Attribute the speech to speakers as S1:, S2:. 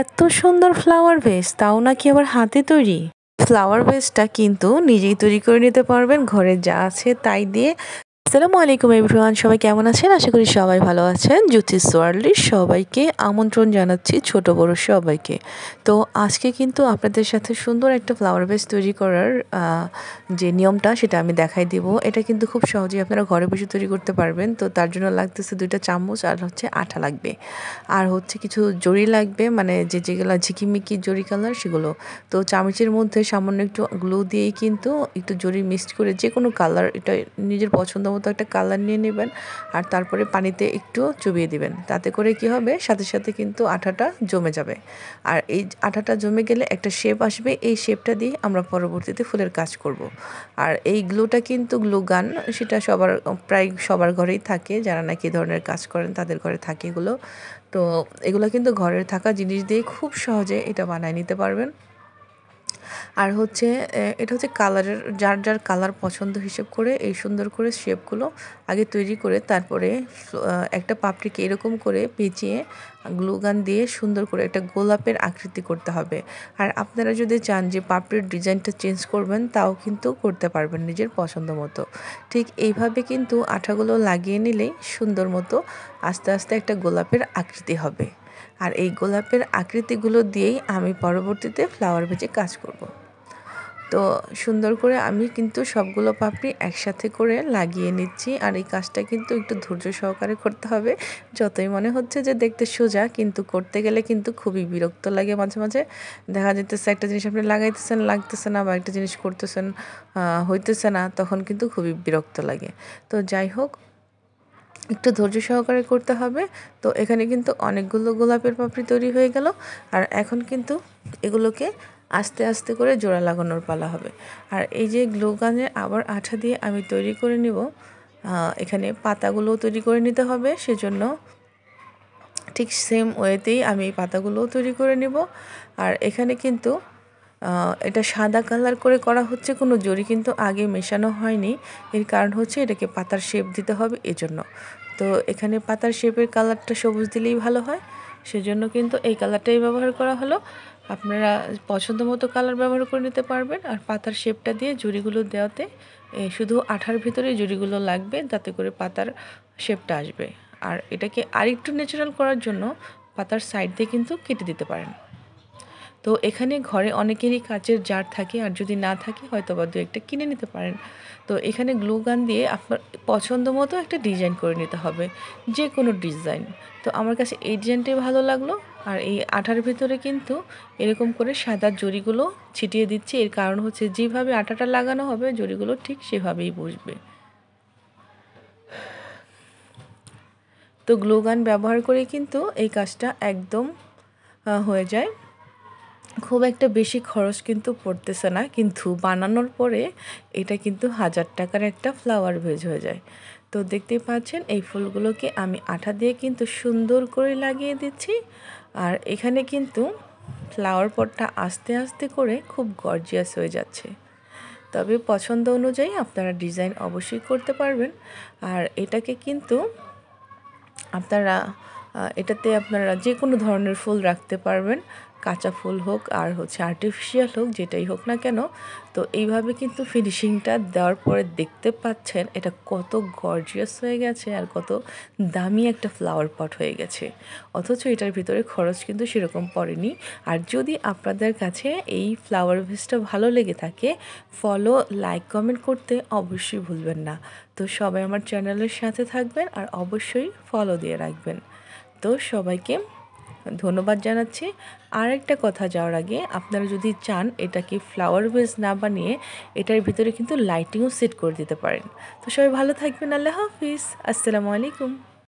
S1: এত সুন্দর ফ্লাওয়ার ভেস, তাও নাকি আবার হাতে তৈরি। ফ্লাওয়ার ভেসটা কিন্তু নিজেই তৈরি করে নিতে পারবেন ঘরে যা আছে তাই দিয়ে। আসসালামু আলাইকুম এভরিওয়ান, সবাই কেমন আছেন? আশা করি সবাই ভালো আছেন। জ্যোতিষ ওয়ার্ল্ডের সবাইকে আমন্ত্রণ জানাচ্ছি, ছোট বড় সবাইকে। তো আজকে কিন্তু আপনাদের সাথে সুন্দর একটা ফ্লাওয়ার ভেস তৈরি করার যে নিয়মটা সেটা আমি দেখাই দিব। এটা কিন্তু খুব সহজেই আপনারা ঘরে বসে তৈরি করতে পারবেন। তো তার জন্য লাগতেছে 2টা চামচ, আর হচ্ছে আঠা লাগবে, আর হচ্ছে কিছু জড়ি লাগবে, মানে যেগুলো ঝিকিমিকি জড়ি কালার সেগুলো। তো চামচের মধ্যে সামান্য একটু গ্লু দিয়েই কিন্তু একটু জড়ি মিক্সড করে যে কোনো কালার, এটা নিজের পছন্দ মতো একটা কালার নিয়ে নেবেন, আর তারপরে পানিতে একটু চুবিয়ে দিবেন। তাতে করে কি হবে, সাথে সাথে কিন্তু আঠাটা জমে যাবে। আর এই আঠাটা জমে গেলে একটা শেপ আসবে, এই শেপটা দিয়ে আমরা পরবর্তীতে ফুলের কাজ করব। আর এই গ্লুটা কিন্তু গ্লু গান, সেটা প্রায় সবার ঘরেই থাকে, যারা নাকি ধরনের কাজ করেন তাদের ঘরে থাকে এগুলো। তো এগুলো কিন্তু ঘরের থাকা জিনিস দিয়ে খুব সহজে এটা বানিয়ে নিতে পারবেন। আর হচ্ছে এটা হচ্ছে কালারের, যার যার কালার পছন্দ হিসেব করে এই সুন্দর করে শেপগুলো আগে তৈরি করে তারপরে একটা পাপড়িকে এরকম করে পেঁচিয়ে গ্লুগান দিয়ে সুন্দর করে একটা গোলাপের আকৃতি করতে হবে। আর আপনারা যদি চান যে পাপড়ির ডিজাইনটা চেঞ্জ করবেন, তাও কিন্তু করতে পারবেন নিজের পছন্দ মতো। ঠিক এইভাবে কিন্তু আঠাগুলো লাগিয়ে নিলেই সুন্দর মতো আস্তে আস্তে একটা গোলাপের আকৃতি হবে। আর এই গোলাপের আকৃতিগুলো দিয়েই আমি পরবর্তীতে ফ্লাওয়ার ভেজে কাজ করব। তো সুন্দর করে আমি কিন্তু সবগুলো পাপড়ি একসাথে করে লাগিয়ে নিচ্ছি। আর এই কাজটা কিন্তু একটু ধৈর্য সহকারে করতে হবে। যতই মনে হচ্ছে যে দেখতে সোজা, কিন্তু করতে গেলে কিন্তু খুবই বিরক্ত লাগে। মাঝে মাঝে দেখা যেতেছে একটা জিনিস আপনি লাগাইতেছেন, লাগতেছে না, বা একটা জিনিস করতেছেন হইতেছে না, তখন কিন্তু খুবই বিরক্ত লাগে। তো যাই হোক, একটু ধৈর্য সহকারে করতে হবে। তো এখানে কিন্তু অনেকগুলো গোলাপের পাপড়ি তৈরি হয়ে গেল। আর এখন কিন্তু এগুলোকে আস্তে আস্তে করে জোড়া লাগানোর পালা হবে। আর এই যে গ্লু গানে আবার আঠা দিয়ে আমি তৈরি করে নিব, এখানে পাতাগুলোও তৈরি করে নিতে হবে, সেজন্য ঠিক সেম ওয়েতেই আমি এই পাতাগুলোও তৈরি করে নিব। আর এখানে কিন্তু এটা সাদা কালার করে করা হচ্ছে, কোনো জরি কিন্তু আগে মেশানো হয়নি। এর কারণ হচ্ছে এটাকে পাতার শেপ দিতে হবে এজন্য। তো এখানে পাতার শেপের কালারটা সবুজ দিলেই ভালো হয়, সেজন্য কিন্তু এই কালারটাই ব্যবহার করা হলো। আপনারা পছন্দ মতো কালার ব্যবহার করে নিতে পারবেন। আর পাতার শেপটা দিয়ে জুড়িগুলো দেওয়াতে শুধু আঠার ভিতরে জুড়িগুলো লাগবে, যাতে করে পাতার শেপটা আসবে। আর এটাকে আরেকটু ন্যাচারাল করার জন্য পাতার সাইড দিয়ে কিন্তু কেটে দিতে পারেন। তো এখানে ঘরে অনেকেরই কাচের জার থাকে, আর যদি না থাকে হয়তো বা 2-1টা কিনে নিতে পারেন। তো এখানে গ্লু গান দিয়ে আপনার পছন্দ মতো একটা ডিজাইন করে নিতে হবে, যে কোনো ডিজাইন। তো আমার কাছে এই ডিজাইনটাই ভালো লাগলো। আর এই আঠার ভিতরে কিন্তু এরকম করে সাদা জরিগুলো ছিটিয়ে দিচ্ছি, এর কারণ হচ্ছে যেভাবে আঠাটা লাগানো হবে জরিগুলো ঠিক সেভাবেই বসবে। তো গ্লু গান ব্যবহার করে কিন্তু এই কাজটা একদম হয়ে যায়। খুব একটা বেশি খরচ কিন্তু পড়তেছে না, কিন্তু বানানোর পরে এটা কিন্তু 1000 টাকার একটা ফ্লাওয়ার ভেজ হয়ে যায়। তো দেখতেই পাচ্ছেন এই ফুলগুলোকে আমি আঠা দিয়ে কিন্তু সুন্দর করে লাগিয়ে দিচ্ছি। আর এখানে কিন্তু ফ্লাওয়ার পটটা আস্তে আস্তে করে খুব গর্জিয়াস হয়ে যাচ্ছে। তবে পছন্দ অনুযায়ী আপনারা ডিজাইন অবশ্যই করতে পারবেন। আর এটাকে কিন্তু আপনারা এটাতে আপনারা যে কোনো ধরনের ফুল রাখতে পারবেন, কাঁচা ফুল হোক আর হচ্ছে আর্টিফিশিয়াল হোক, যেটাই হোক না কেন। তো এইভাবে কিন্তু ফিনিশিংটা দেওয়ার পরে দেখতে পাচ্ছেন এটা কত গর্জিয়াস হয়ে গেছে, আর কত দামি একটা ফ্লাওয়ার পট হয়ে গেছে। অথচ এটার ভিতরে খরচ কিন্তু সেরকম পড়েনি। আর যদি আপনাদের কাছে এই ফ্লাওয়ার ভেসটা ভালো লেগে থাকে, ফলো, লাইক, কমেন্ট করতে অবশ্যই ভুলবেন না। তো সবাই আমার চ্যানেলের সাথে থাকবেন, আর অবশ্যই ফলো দিয়ে রাখবেন। তো সবাইকে ধন্যবাদ জানাচ্ছি। আর একটা কথা যাওয়ার আগে, আপনারা যদি চান এটাকে ফ্লাওয়ার ভেজ না বানিয়ে এটার ভিতরে কিন্তু লাইটিংও সেট করে দিতে পারেন। তো সবাই ভালো থাকবেন। আল্লাহ হাফিজ, আসসালামু আলাইকুম।